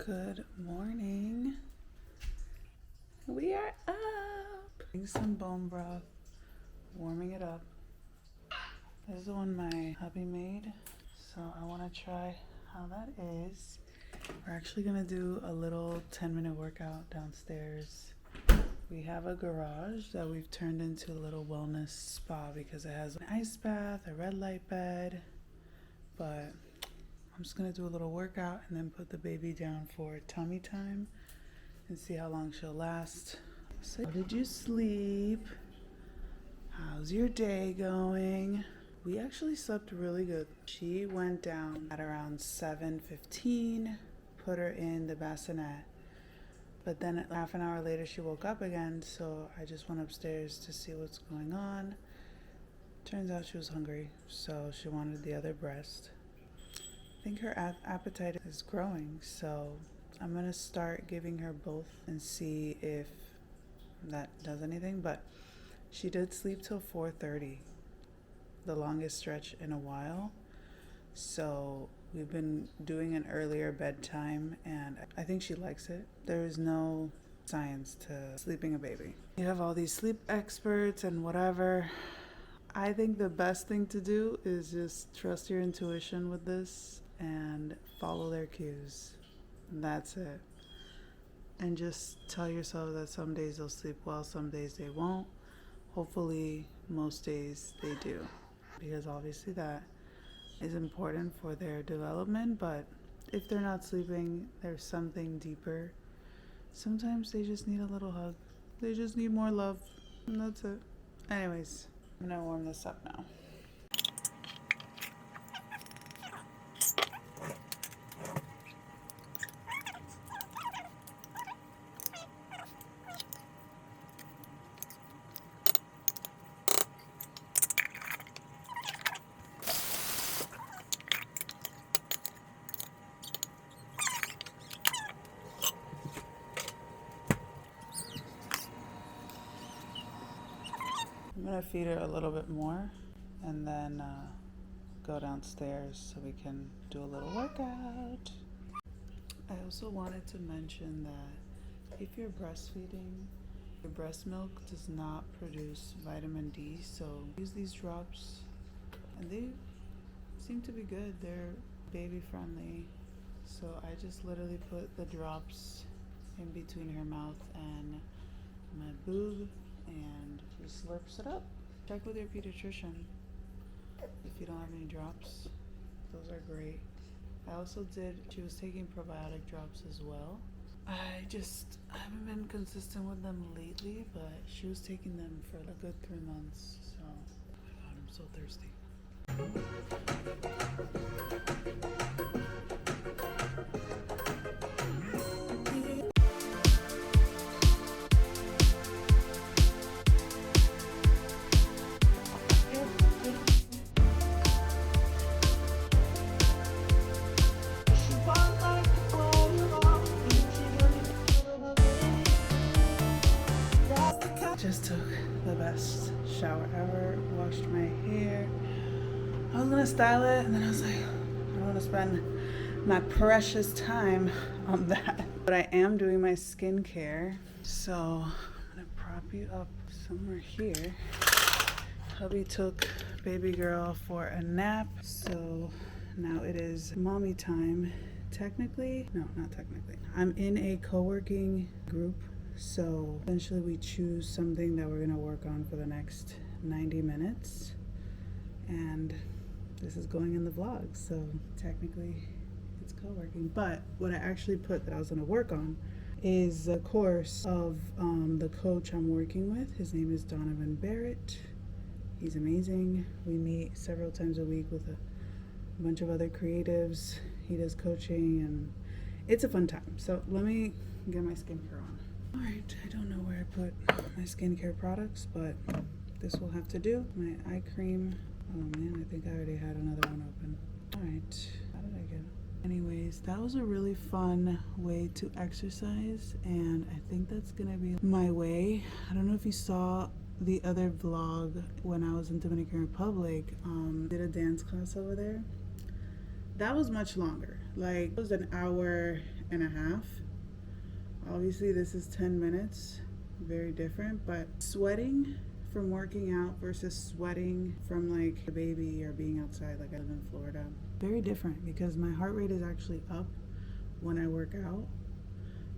Good morning. We are up. Getting some bone broth, warming it up. This is the one my hubby made, so I want to try how that is. We're actually gonna do a little 10-minute workout downstairs. We have a garage that we've turned into a little wellness spa because it has an ice bath, a red light bed, but I'm just gonna do a little workout and then put the baby down for tummy time and see how long she'll last. So, how did you sleep? How's your day going? We actually slept really good. She went down at around 7:15, put her in the bassinet. But then half an hour later, she woke up again, so I just went upstairs to see what's going on. Turns out she was hungry, so she wanted the other breast. I think her appetite is growing, so I'm gonna start giving her both and see if that does anything. But she did sleep till 4:30, the longest stretch in a while. So we've been doing an earlier bedtime, and I think she likes it. There is no science to sleeping a baby. You have all these sleep experts and whatever. I think the best thing to do is just trust your intuition with this and follow their cues. That's it. And just tell yourself that some days they'll sleep well, some days they won't. Hopefully, most days they do, because obviously that is important for their development. But if they're not sleeping, there's something deeper. Sometimes they just need a little hug. They just need more love, and that's it. Anyways, I'm gonna warm this up now. I'm gonna feed her a little bit more and then go downstairs so we can do a little workout. I also wanted to mention that if you're breastfeeding, your breast milk does not produce vitamin D, so use these drops, and they seem to be good. They're baby friendly, so I just literally put the drops in between her mouth and my boob, and she slurps it up. Check with your pediatrician if you don't have any drops. Those are great. I also she was taking probiotic drops as well. I haven't been consistent with them lately, but she was taking them for a good 3 months. So, oh my God, I'm so thirsty. Just took the best shower ever, washed my hair. I was gonna style it, and then I was like, I don't want to spend my precious time on that. But I am doing my skincare, so I'm gonna prop you up somewhere here. Hubby took baby girl for a nap, so now it is mommy time. Technically, no, not technically. I'm in a co-working group. So eventually we choose something that we're gonna work on for the next 90 minutes. And this is going in the vlog, so technically it's co-working. But what I actually put that I was gonna work on is the course of the coach I'm working with. His name is Donovan Barrett. He's amazing. We meet several times a week with a bunch of other creatives. He does coaching, and it's a fun time. So let me get my skincare on. Alright, I don't know where I put my skincare products, but this will have to do. My eye cream. Oh man, I think I already had another one open. Alright, how did I get it? Anyways, that was a really fun way to exercise, and I think that's gonna be my way. I don't know if you saw the other vlog when I was in Dominican Republic. Did a dance class over there. That was much longer. Like, it was an hour and a half. Obviously this is 10 minutes, very different, but sweating from working out versus sweating from like a baby or being outside, like I live in Florida, very different, because my heart rate is actually up when I work out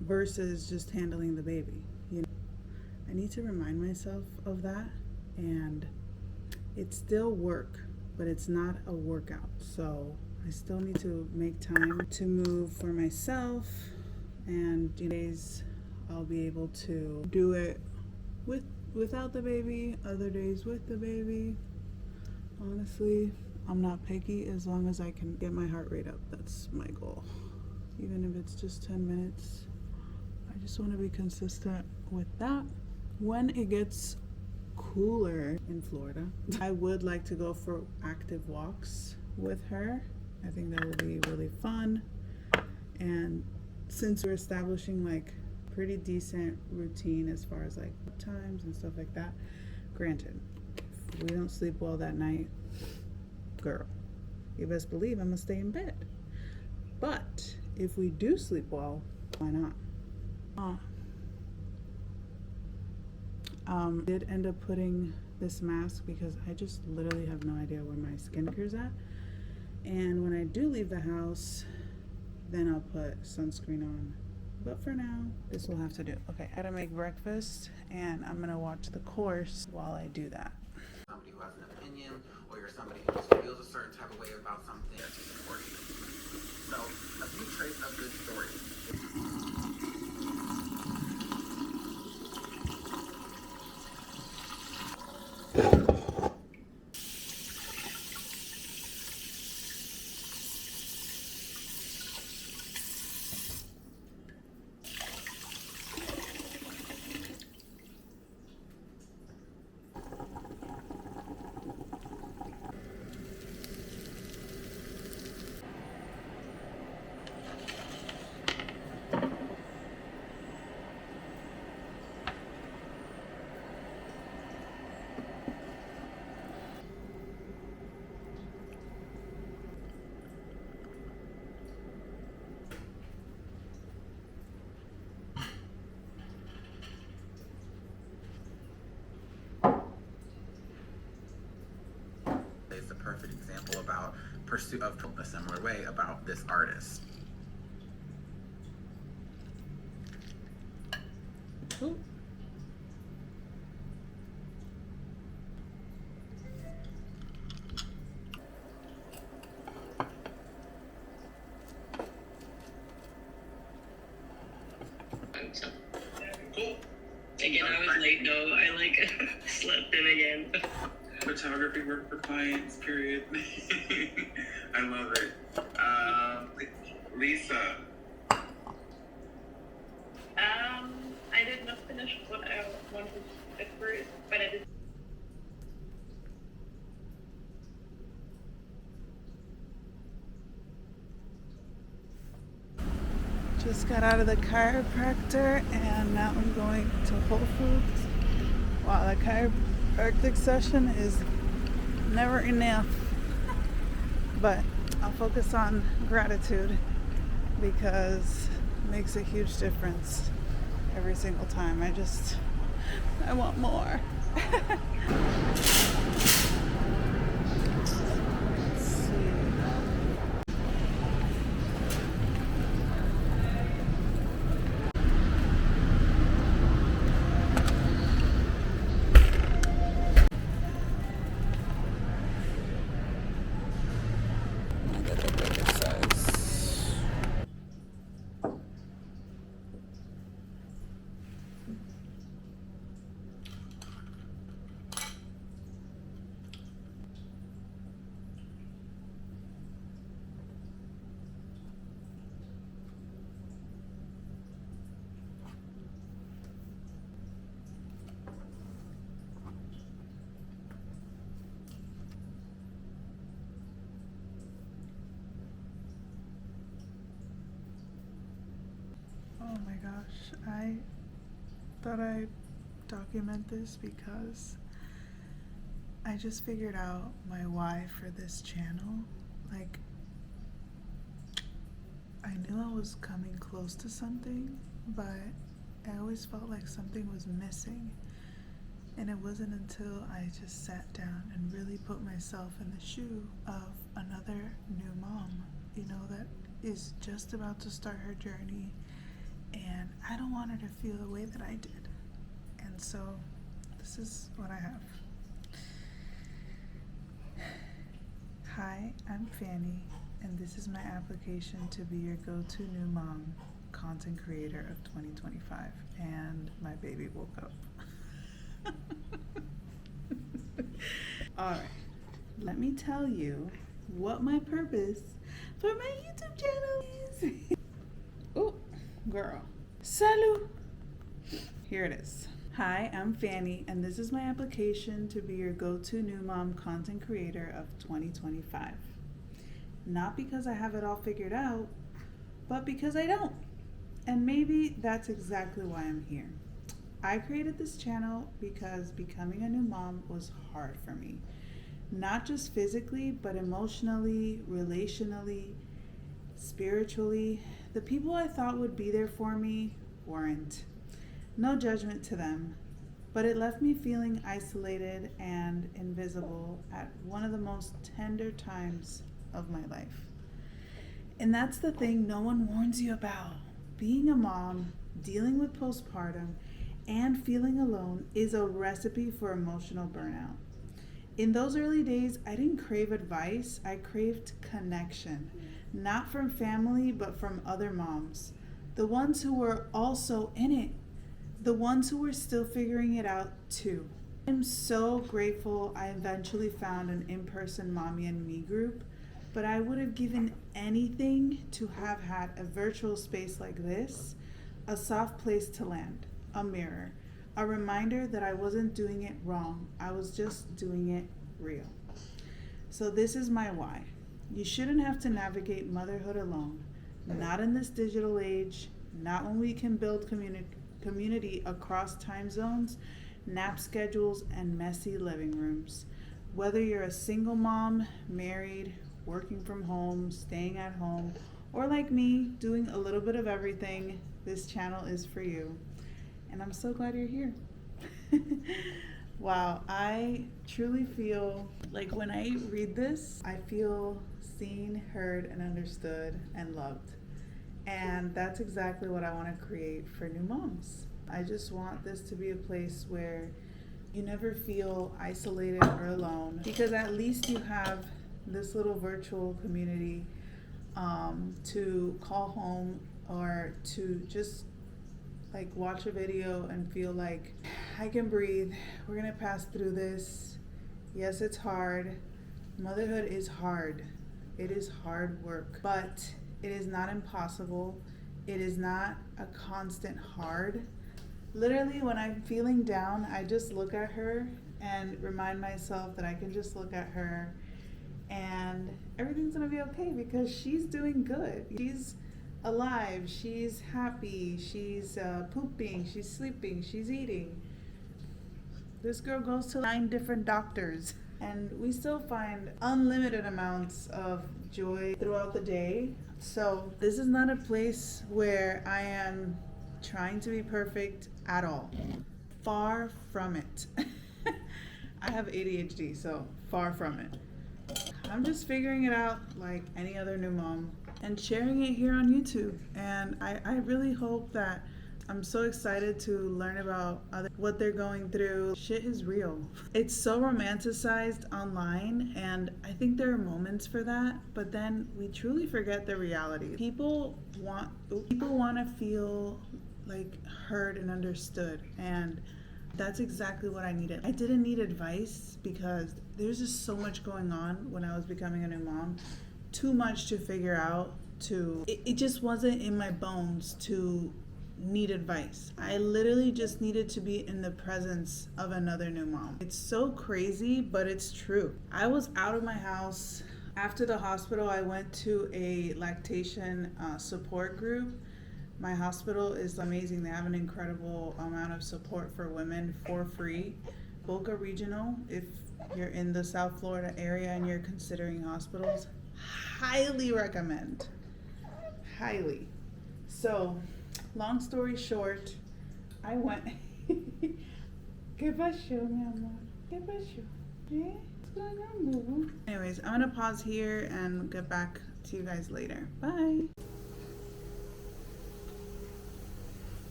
versus just handling the baby. You know, I need to remind myself of that, and it's still work, but it's not a workout. So I still need to make time to move for myself, and days I'll be able to do it without the baby, other days with the baby. Honestly, I'm not picky as long as I can get my heart rate up. That's my goal. Even if it's just 10 minutes, I just want to be consistent with that. When it gets cooler in Florida, I would like to go for active walks with her. I think that will be really fun. And since we're establishing like pretty decent routine as far as like times and stuff like that, granted, if we don't sleep well that night, girl, you best believe I'm gonna stay in bed. But if we do sleep well, why not? Did end up putting this mask because I just literally have no idea where my skincare's at. And when I do leave the house, then I'll put sunscreen on. But for now, this will have to do. Okay, I gotta make breakfast, and I'm gonna watch the course while I do that. Somebody who has an opinion, or you're somebody who just feels a certain type of way about something to support you. So, a few traits of good story. Is the perfect example about pursuit of a similar way about this artist. Ooh. Cool. Again, I was late though. I slept in again. Photography work for clients, period. I love it. Lisa. I did not finish what I wanted at first, but I did. Just got out of the chiropractor, and now I'm going to Whole Foods. Wow, the chiropractic session is never enough. But I'll focus on gratitude because it makes a huge difference every single time. I want more. Let's see. Oh my gosh, I thought I'd document this because I just figured out my why for this channel. Like, I knew I was coming close to something, but I always felt like something was missing. And it wasn't until I just sat down and really put myself in the shoe of another new mom, that is just about to start her journey. And I don't want her to feel the way that I did. And so this is what I have. Hi, I'm Fanny, and this is my application to be your go-to new mom content creator of 2025. And my baby woke up. Alright, let me tell you what my purpose for my YouTube channel is. Oh, girl. Salut! Here it is. Hi, I'm Fanny, and this is my application to be your go-to new mom content creator of 2025. Not because I have it all figured out, but because I don't. And maybe that's exactly why I'm here. I created this channel because becoming a new mom was hard for me. Not just physically, but emotionally, relationally, spiritually. The people I thought would be there for me weren't. No judgment to them, but it left me feeling isolated and invisible at one of the most tender times of my life. And that's the thing no one warns you about. Being a mom, dealing with postpartum, and feeling alone is a recipe for emotional burnout. In those early days, I didn't crave advice, I craved connection. Not from family, but from other moms. The ones who were also in it. The ones who were still figuring it out too. I'm so grateful I eventually found an in-person Mommy and Me group, but I would have given anything to have had a virtual space like this, a soft place to land. A mirror, a reminder that I wasn't doing it wrong, I was just doing it real. So this is my why. You shouldn't have to navigate motherhood alone, not in this digital age, not when we can build community across time zones, nap schedules, and messy living rooms. Whether you're a single mom, married, working from home, staying at home, or like me, doing a little bit of everything, this channel is for you. And I'm so glad you're here. Wow, I truly feel like when I read this, I feel seen, heard, and understood and loved. And that's exactly what I want to create for new moms. I just want this to be a place where you never feel isolated or alone, because at least you have this little virtual community to call home, or to just like watch a video and feel like I can breathe. We're gonna pass through this. Yes, it's hard. Motherhood is hard. It is hard work, but it is not impossible. It is not a constant hard. Literally, when I'm feeling down, I just look at her and remind myself that I can just look at her and everything's gonna be okay, because she's doing good. She's alive, she's happy, she's pooping, she's sleeping, she's eating. This girl goes to 9 different doctors, and we still find unlimited amounts of joy throughout the day. So this is not a place where I am trying to be perfect at all. Far from it. I have ADHD, so far from it. I'm just figuring it out like any other new mom and sharing it here on YouTube. And I really hope that I'm so excited to learn about what they're going through. Shit is real. It's so romanticized online, and I think there are moments for that, but then we truly forget the reality. People want to feel like heard and understood, and that's exactly what I needed. I didn't need advice because there's just so much going on when I was becoming a new mom. Too much to figure out. It just wasn't in my bones to need advice. I literally just needed to be in the presence of another new mom. It's so crazy, but it's true. I was out of my house. After the hospital, I went to a lactation support group. My hospital is amazing. They have an incredible amount of support for women for free. Boca Regional, if you're in the South Florida area and you're considering hospitals, highly recommend. highly. So, long story short, I went. ¿Qué pasó, mi amor? ¿Qué pasó? ¿Eh? What's going on, boo? Anyways, I'm gonna pause here and get back to you guys later. Bye.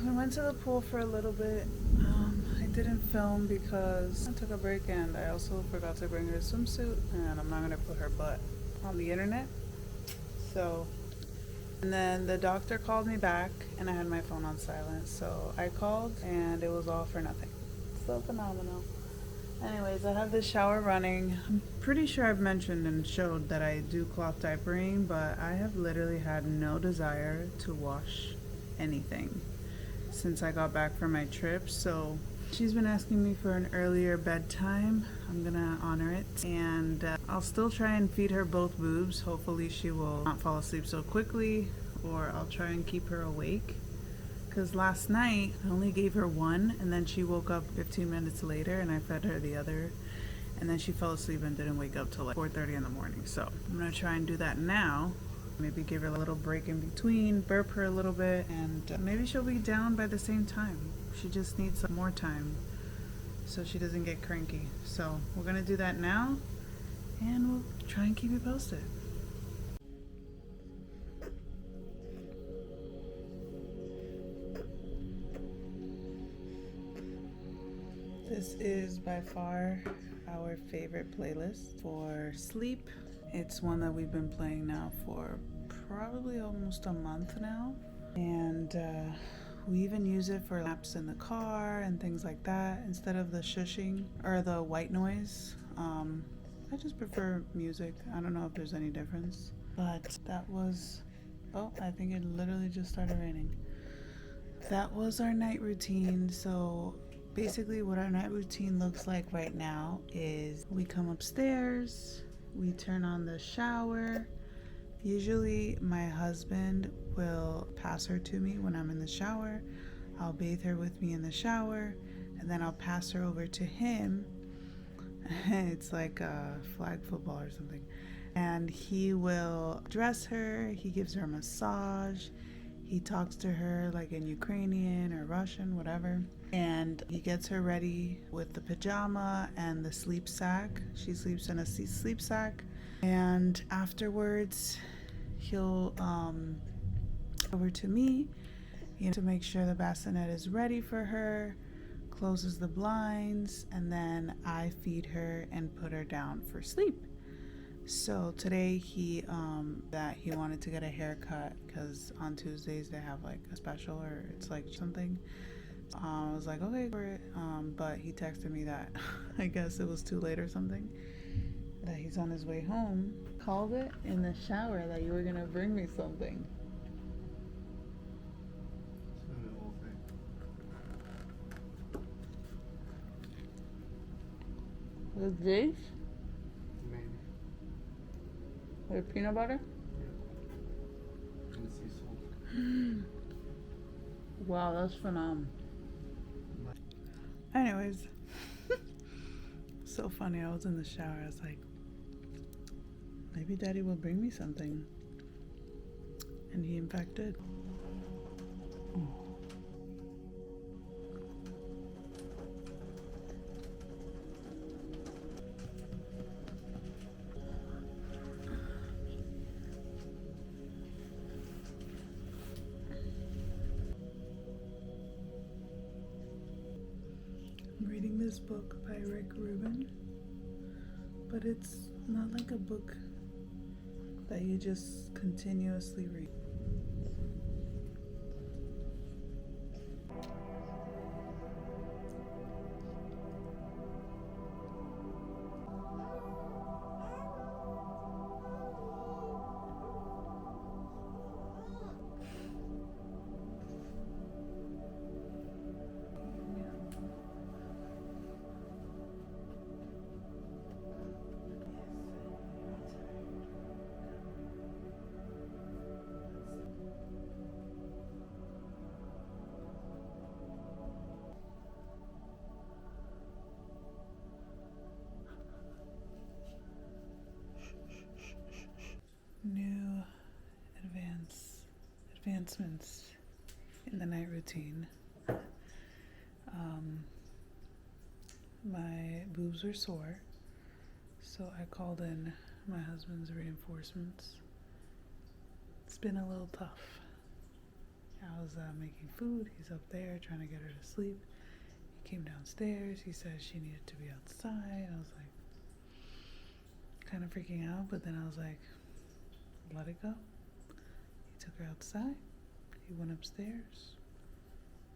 We went to the pool for a little bit. I didn't film because I took a break and I also forgot to bring her swimsuit, and I'm not gonna put her butt on the internet. So, and then the doctor called me back and I had my phone on silent. So I called and it was all for nothing. So phenomenal. Anyways, I have the shower running. I'm pretty sure I've mentioned and showed that I do cloth diapering, but I have literally had no desire to wash anything since I got back from my trip. So she's been asking me for an earlier bedtime. I'm gonna honor it, and I'll still try and feed her both boobs. Hopefully she will not fall asleep so quickly, or I'll try and keep her awake, because last night I only gave her one and then she woke up 15 minutes later and I fed her the other, and then she fell asleep and didn't wake up till like 4:30 in the morning. So I'm gonna try and do that now. Maybe give her a little break in between, burp her a little bit, and maybe she'll be down by the same time. She just needs some more time so she doesn't get cranky. So we're gonna do that now, and we'll try and keep you posted. This is by far our favorite playlist for sleep. It's one that we've been playing now for probably almost a month now, and we even use it for naps in the car and things like that instead of the shushing or the white noise. I just prefer music. I don't know if there's any difference, but that was, oh, I think it literally just started raining. That was our night routine. So basically what our night routine looks like right now is we come upstairs, we turn on the shower. Usually my husband will pass her to me when I'm in the shower. I'll bathe her with me in the shower, and then I'll pass her over to him. It's like a flag football or something. And he will dress her, he gives her a massage, he talks to her like in Ukrainian or Russian, whatever. And he gets her ready with the pajama and the sleep sack. She sleeps in a sleep sack. And afterwards, he'll over to me, to make sure the bassinet is ready for her, closes the blinds, and then I feed her and put her down for sleep. So today he wanted to get a haircut because on Tuesdays they have like a special or it's like something. I was like, okay for it, but he texted me that I guess it was too late or something, that he's on his way home. Called it in the shower that you were gonna bring me something. With this? Maybe. With peanut butter? Yeah. And sea salt. Wow, that's phenomenal. Anyways, so funny. I was in the shower. I was like, maybe Daddy will bring me something. And he in fact did. I'm reading this book by Rick Rubin, but it's not like a book that you just continuously read. advancements in the night routine. My boobs were sore, so I called in my husband's reinforcements. It's been a little tough. I was making food. He's up there trying to get her to sleep. He came downstairs. He said she needed to be outside. I was like, kind of freaking out, but then I was like, let it go. He took her outside. He went upstairs.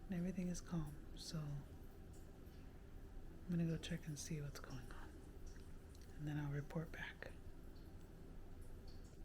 And everything is calm. So I'm gonna go check and see what's going on. And then I'll report back.